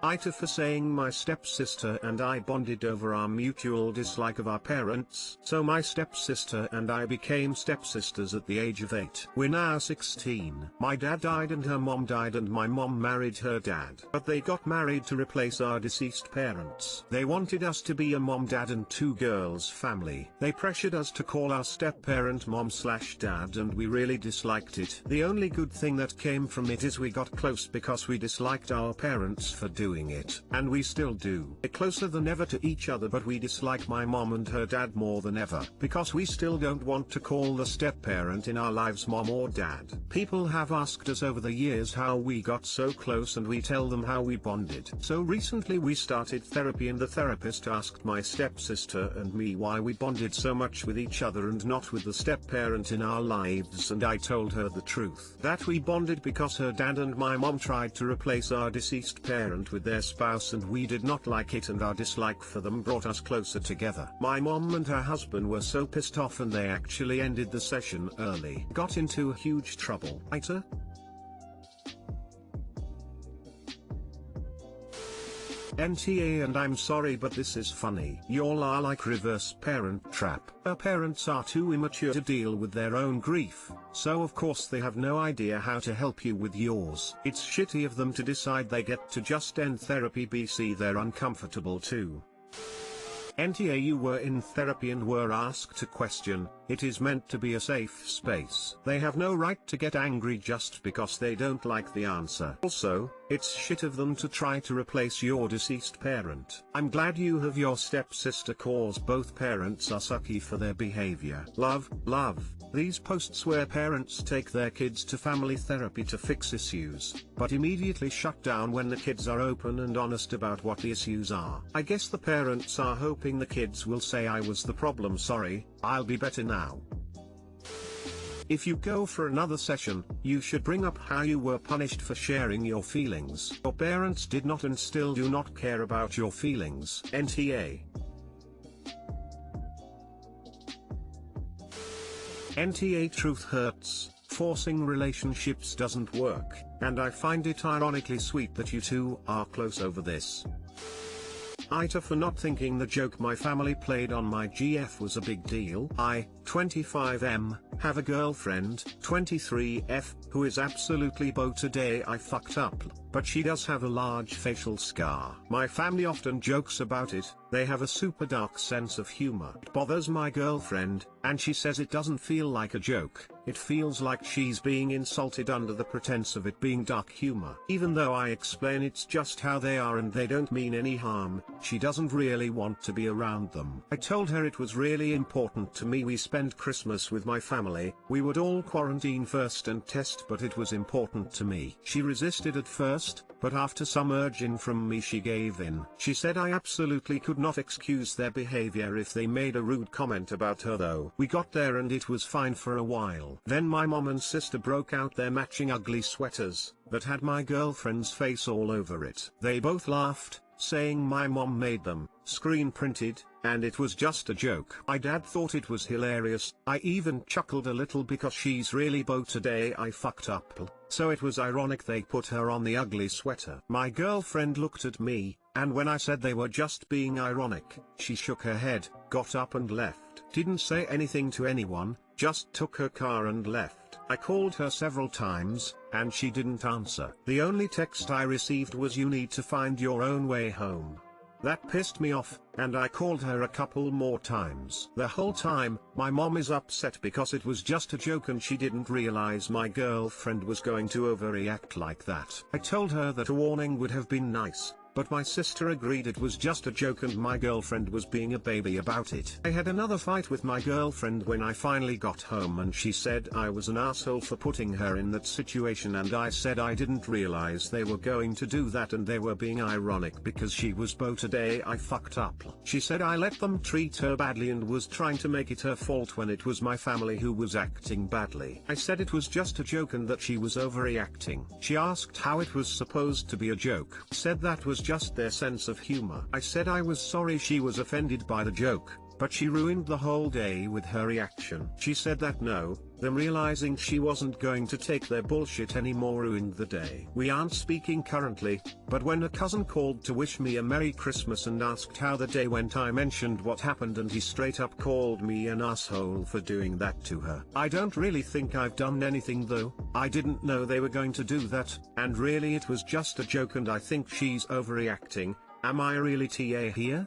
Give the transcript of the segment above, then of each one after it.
AITA for saying my stepsister and I bonded over our mutual dislike of our parents. So my stepsister and I became stepsisters at the age of 8. We're now 16. My dad died and her mom died and my mom married her dad. But they got married to replace our deceased parents. They wanted us to be a mom, dad and 2 girls family. They pressured us to call our step-parent mom/dad and we really disliked it. The only good thing that came from it is we got close because we disliked our parents for doing it. And we still do. We're closer than ever to each other, but we dislike my mom and her dad more than ever because we still don't want to call the step-parent in our lives mom or dad. People have asked us over the years how we got so close and we tell them how we bonded. So recently we started therapy and the therapist asked my stepsister and me why we bonded so much with each other and not with the step-parent in our lives, and I told her the truth. That we bonded because her dad and my mom tried to replace our deceased parent with their spouse and we did not like it, and our dislike for them brought us closer together. My mom and her husband were so pissed off and they actually ended the session early. Got into huge trouble. AITA? NTA, and I'm sorry but this is funny. Y'all are like reverse parent trap. Our parents are too immature to deal with their own grief, so of course they have no idea how to help you with yours. It's shitty of them to decide they get to just end therapy, BC they're uncomfortable too. NTA, you were in therapy and were asked a question. It is meant to be a safe space. They have no right to get angry just because they don't like the answer. Also, it's shit of them to try to replace your deceased parent. I'm glad you have your stepsister cause both parents are sucky for their behavior. Love. These posts where parents take their kids to family therapy to fix issues, but immediately shut down when the kids are open and honest about what the issues are. I guess the parents are hoping the kids will say I was the problem, sorry, I'll be better now. If you go for another session, you should bring up how you were punished for sharing your feelings. Your parents did not and still do not care about your feelings. NTA. NTA, truth hurts, forcing relationships doesn't work, and I find it ironically sweet that you two are close over this. AITA for not thinking the joke my family played on my GF was a big deal. I, 25M, have a girlfriend, 23F, who is absolutely beau today I fucked up, but she does have a large facial scar. My family often jokes about it, they have a super dark sense of humor. It bothers my girlfriend, and she says it doesn't feel like a joke, it feels like she's being insulted under the pretense of it being dark humor. Even though I explain it's just how they are and they don't mean any harm, she doesn't really want to be around them. I told her it was really important to me we spend Christmas with my family, we would all quarantine first and test, but it was important to me. She resisted at first, but after some urging from me she gave in. She said I absolutely could not excuse their behavior if they made a rude comment about her though. We got there and it was fine for a while. Then my mom and sister broke out their matching ugly sweaters, that had my girlfriend's face all over it. They both laughed, saying my mom made them, screen printed, and it was just a joke. My dad thought it was hilarious. I even chuckled a little because she's really beau today I fucked up. So it was ironic they put her on the ugly sweater. My girlfriend looked at me, and when I said they were just being ironic, she shook her head, got up and left. Didn't say anything to anyone, just took her car and left. I called her several times, and she didn't answer. The only text I received was "You need to find your own way home." That pissed me off, and I called her a couple more times. The whole time, my mom is upset because it was just a joke and she didn't realize my girlfriend was going to overreact like that. I told her that a warning would have been nice, but my sister agreed it was just a joke and my girlfriend was being a baby about it. I had another fight with my girlfriend when I finally got home and she said I was an asshole for putting her in that situation, and I said I didn't realize they were going to do that and they were being ironic because she was beau today I fucked up. She said I let them treat her badly and was trying to make it her fault when it was my family who was acting badly. I said it was just a joke and that she was overreacting. She asked how it was supposed to be a joke. Said that was just their sense of humor. I said I was sorry she was offended by the joke, but she ruined the whole day with her reaction. She said that them realizing she wasn't going to take their bullshit anymore ruined the day. We aren't speaking currently, but when a cousin called to wish me a Merry Christmas and asked how the day went, I mentioned what happened and he straight up called me an asshole for doing that to her. I don't really think I've done anything though. I didn't know they were going to do that, and really it was just a joke and I think she's overreacting. Am I really TA here?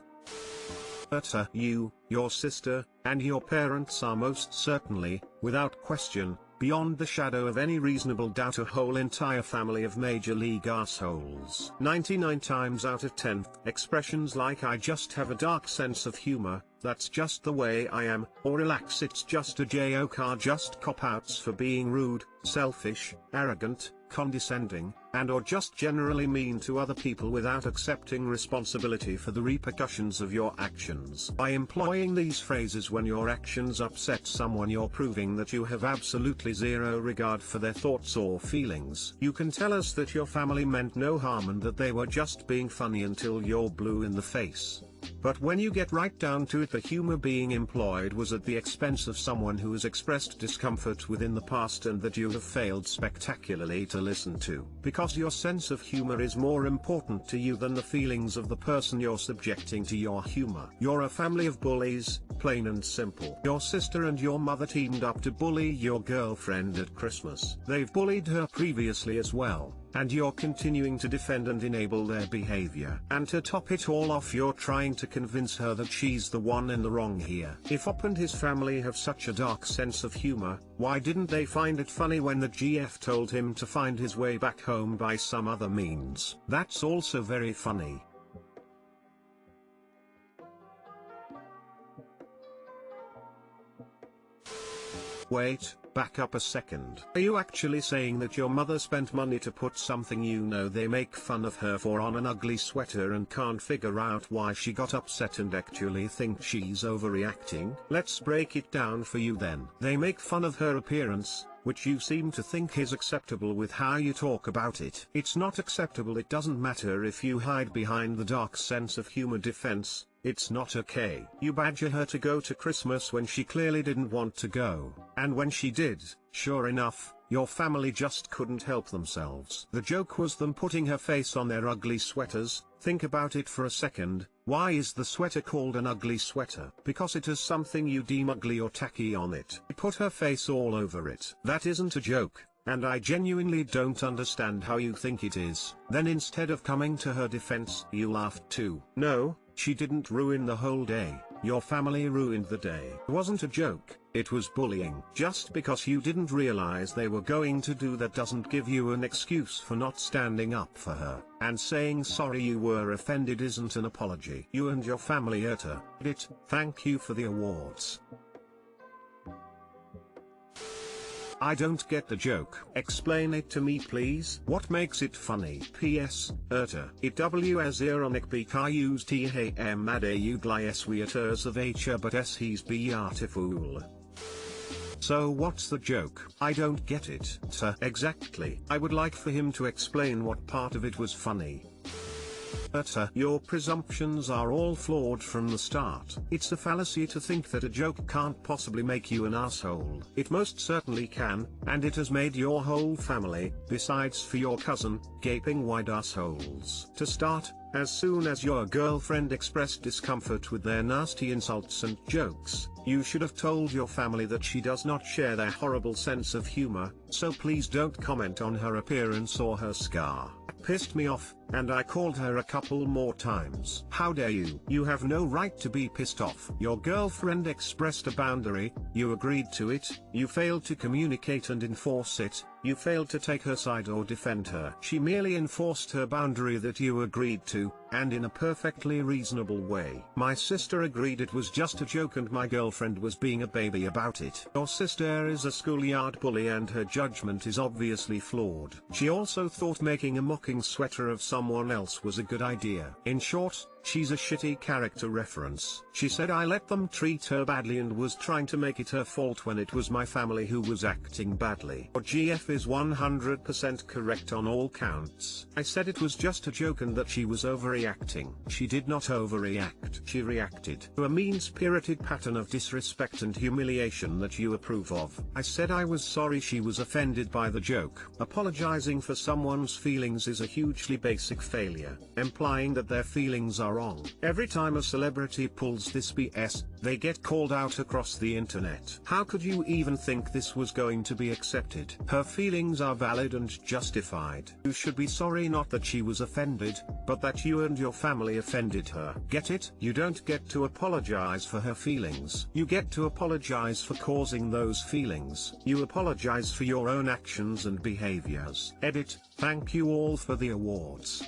You, your sister, and your parents are most certainly, without question, beyond the shadow of any reasonable doubt a whole entire family of major league assholes. 99 times out of 10, expressions like "I just have a dark sense of humor," "that's just the way I am," or "relax, it's just a joke" are just cop-outs for being rude, selfish, arrogant, condescending, and/or just generally mean to other people without accepting responsibility for the repercussions of your actions. By employing these phrases when your actions upset someone, you're proving that you have absolutely zero regard for their thoughts or feelings. You can tell us that your family meant no harm and that they were just being funny until you're blue in the face. But when you get right down to it, the humor being employed was at the expense of someone who has expressed discomfort within the past and that you have failed spectacularly to listen to. Because your sense of humor is more important to you than the feelings of the person you're subjecting to your humor. You're a family of bullies, plain and simple. Your sister and your mother teamed up to bully your girlfriend at Christmas. They've bullied her previously as well, and you're continuing to defend and enable their behavior. And to top it all off, you're trying to convince her that she's the one in the wrong here. If Op and his family have such a dark sense of humor, why didn't they find it funny when the GF told him to find his way back home by some other means? That's also very funny. Wait, back up a second. Are you actually saying that your mother spent money to put something they make fun of her for on an ugly sweater and can't figure out why she got upset and actually think she's overreacting? Let's break it down for you then. They make fun of her appearance, which you seem to think is acceptable with how you talk about it. It's not acceptable. It doesn't matter if you hide behind the dark sense of humor defense. It's not okay. You badger her to go to Christmas when she clearly didn't want to go, and when she did, sure enough, your family just couldn't help themselves. The joke was them putting her face on their ugly sweaters. Think about it for a second. Why is the sweater called an ugly sweater? Because it has something you deem ugly or tacky on it. You put her face all over it. That isn't a joke, and I genuinely don't understand how you think it is. Then instead of coming to her defense, you laughed too. No, she didn't ruin the whole day. Your family ruined the day. It wasn't a joke, it was bullying. Just because you didn't realize they were going to do that doesn't give you an excuse for not standing up for her. And saying sorry you were offended isn't an apology. You and your family earned it. Thank you for the awards. I don't get the joke. Explain it to me please. What makes it funny? P.S. It was ironic because THM ad uglies weaters of H but he's be artifool. So what's the joke? I don't get it. Exactly. I would like for him to explain what part of it was funny. Your presumptions are all flawed from the start. It's a fallacy to think that a joke can't possibly make you an asshole. It most certainly can, and it has made your whole family, besides for your cousin, gaping wide assholes. To start, as soon as your girlfriend expressed discomfort with their nasty insults and jokes, you should have told your family that she does not share their horrible sense of humor, so please don't comment on her appearance or her scar. Pissed me off, and I called her a couple more times. How dare you? You have no right to be pissed off. Your girlfriend expressed a boundary, you agreed to it, you failed to communicate and enforce it, you failed to take her side or defend her. She merely enforced her boundary that you agreed to, and in a perfectly reasonable way. My sister agreed it was just a joke and my girlfriend was being a baby about it. Your sister is a schoolyard bully and her judgment is obviously flawed. She also thought making a mocking sweater of someone else was a good idea. In short, She's a shitty character reference. She said I let them treat her badly and was trying to make it her fault when it was my family who was acting badly. Or GF is 100% correct on all counts. I said it was just a joke and that she was overreacting. She did not overreact. She reacted to a mean-spirited pattern of disrespect and humiliation that you approve of. I said I was sorry she was offended by the joke. Apologizing for someone's feelings is a hugely basic failure, implying that their feelings are wrong. Every time a celebrity pulls this BS, they get called out across the internet. How could you even think this was going to be accepted? Her feelings are valid and justified. You should be sorry not that she was offended, but that you and your family offended her. Get it? You don't get to apologize for her feelings. You get to apologize for causing those feelings. You apologize for your own actions and behaviors. Edit. Thank you all for the awards.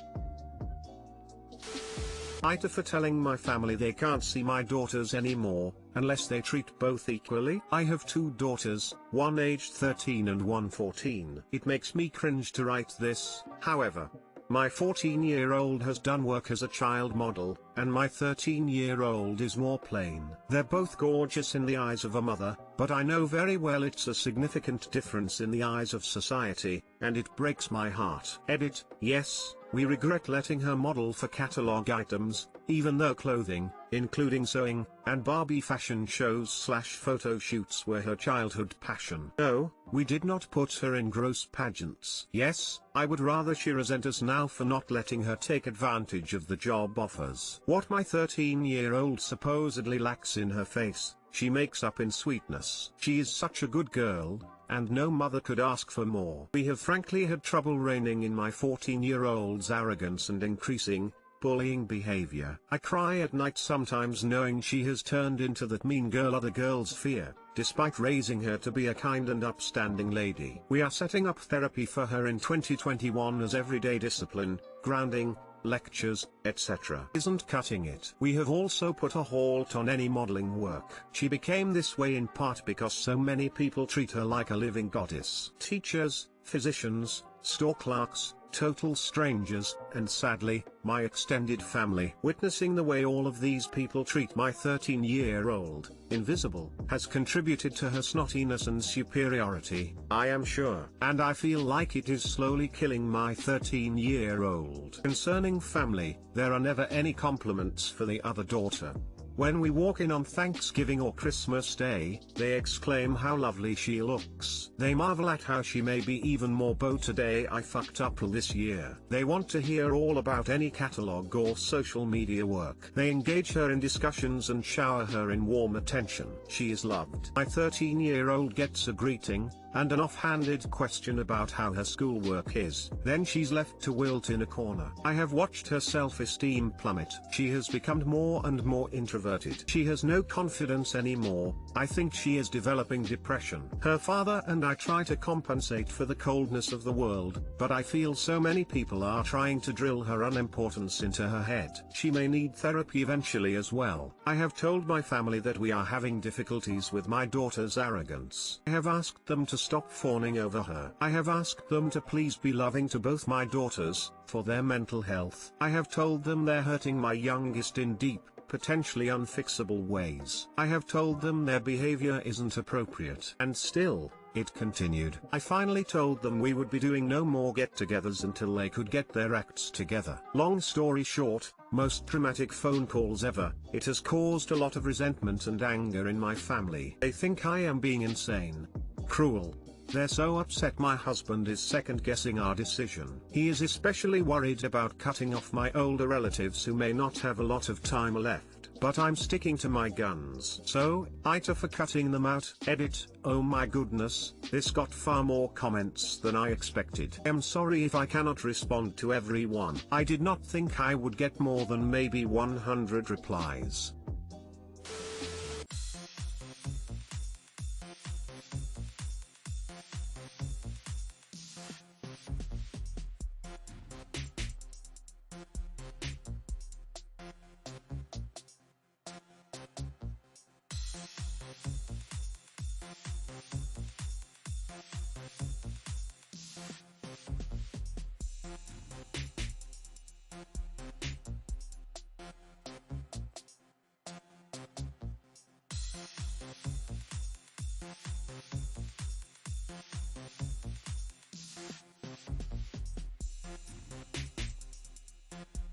AITA for telling my family they can't see my daughters anymore, unless they treat both equally. I have two daughters, one aged 13 and one 14. It makes me cringe to write this, however. My 14-year-old has done work as a child model, and my 13-year-old is more plain. They're both gorgeous in the eyes of a mother, but I know very well it's a significant difference in the eyes of society, and it breaks my heart. Edit. Yes, we regret letting her model for catalog items, even though clothing, including sewing, and Barbie fashion shows/photo shoots were her childhood passion. No, we did not put her in gross pageants. Yes, I would rather she resent us now for not letting her take advantage of the job offers. What my 13-year-old supposedly lacks in her face, she makes up in sweetness. She is such a good girl, and no mother could ask for more. We have frankly had trouble reining in my 14-year-old's arrogance and increasing, bullying behavior. I cry at night sometimes knowing she has turned into that mean girl other girls fear, despite raising her to be a kind and upstanding lady. We are setting up therapy for her in 2021 as everyday discipline, grounding, lectures, etc. Isn't cutting it. We have also put a halt on any modeling work. She became this way in part because so many people treat her like a living goddess. Teachers, physicians, store clerks, total strangers, and sadly, my extended family. Witnessing the way all of these people treat my 13-year-old, invisible, has contributed to her snottiness and superiority, I am sure. And I feel like it is slowly killing my 13-year-old. Concerning family, there are never any compliments for the other daughter. When we walk in on Thanksgiving or Christmas Day, they exclaim how lovely she looks. They marvel at how she may be even more beau today. I fucked up this year. They want to hear all about any catalog or social media work. They engage her in discussions and shower her in warm attention. She is loved. My 13-year-old gets a greeting, and an offhanded question about how her schoolwork is. Then she's left to wilt in a corner. I have watched her self-esteem plummet. She has become more and more introverted. She has no confidence anymore. I think she is developing depression. Her father and I try to compensate for the coldness of the world, but I feel so many people are trying to drill her unimportance into her head. She may need therapy eventually as well. I have told my family that we are having difficulties with my daughter's arrogance. I have asked them to stop fawning over her. I have asked them to please be loving to both my daughters, for their mental health. I have told them they're hurting my youngest in deep, potentially unfixable ways. I have told them their behavior isn't appropriate. And still, it continued. I finally told them we would be doing no more get-togethers until they could get their acts together. Long story short, most dramatic phone calls ever. It has caused a lot of resentment and anger in my family. They think I am being insane, cruel. They're so upset my husband is second-guessing our decision. He is especially worried about cutting off my older relatives who may not have a lot of time left. But I'm sticking to my guns. So, AITA for cutting them out. Edit. Oh my goodness, this got far more comments than I expected. I'm sorry if I cannot respond to everyone. I did not think I would get more than maybe 100 replies.